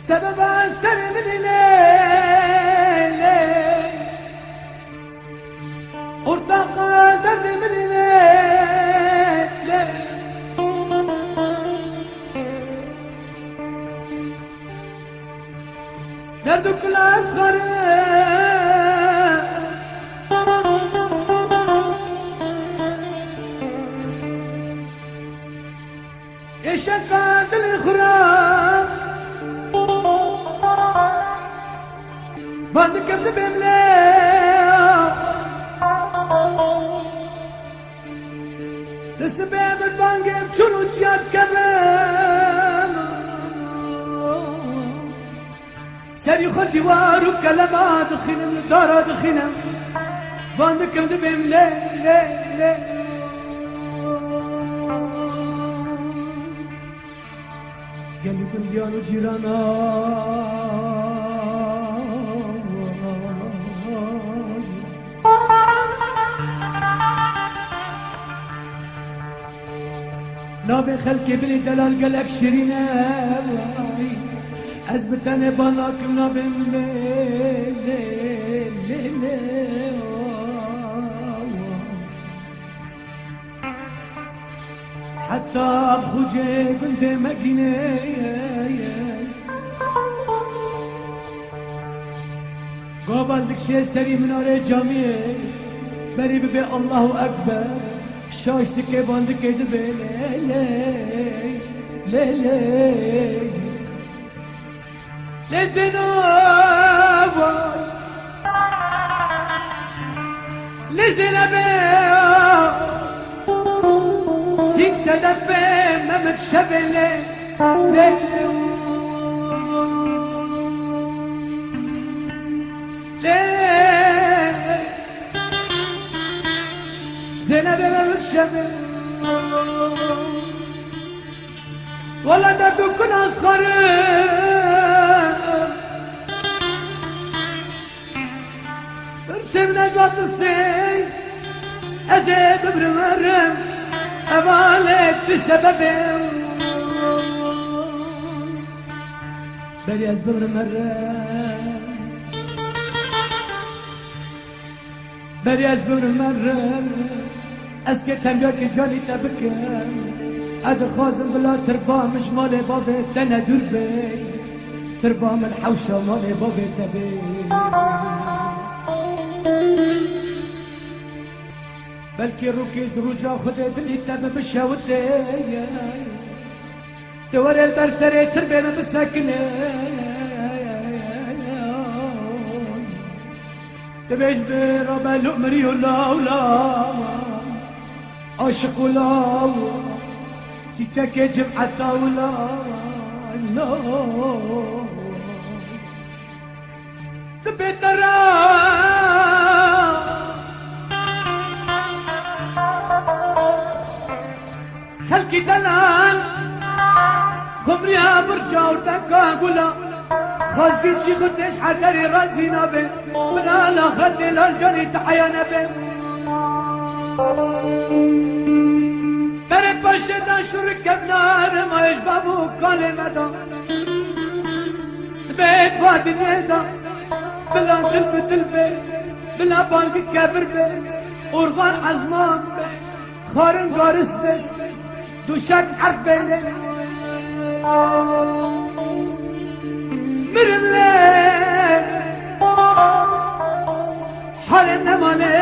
سبب سر من ارتقى درد من درد كل أصغر يشقى الإخرام بعد كيف بملاء لسبب البانجم شنو جياد كذا سري خد ديوار وكلمات خنم دارات خنم باندكم دبم لا لا لا قال لكم ديانو جيرانا نابي خلقي بني دلال قالك شيرينا أثبتني بلاك نابي حتى أبخجي كنت مكيني قابل لك شيء سري من أري جامعي بري ببي الله أكبر شاشتك باندك دبي لي لي لي لزنوب لزنب سيك سدف ما متشبل زينب ما متشبل ولا تكون أصغر ارسمنا قط السيف أزيد برمرم أمالك بسبب بلي أزبر مرم بلي أزبر مرم أسكت تنجاك جاني تبكم هذا خازم بلا تربا مش مالي بابي تنا دور بي تربا من حوشة مالي بابي تبي بلكي روكيز روجا خدي باللي تم بشاوتي دوري البرسري تربينا مساكنة تبيش برابا لؤمري ولا ولا عاشق ولا سيتك يجب حتى ولا لا تبيت ترى خلقي دلال قمريها برجع وتكا قولا خازقي شي خدش حدري راسي نابي ولا لا خدي الارجاني تحيا نبي برد باشدان شركة بنار ما يشبابو كالي مدى بيت وادي نيدا بلا تلفت البيت بلا بانك كبر بيت ورغان عزمان خارن قارس بيت دوشك حرف بيت مرم لي حال النمالي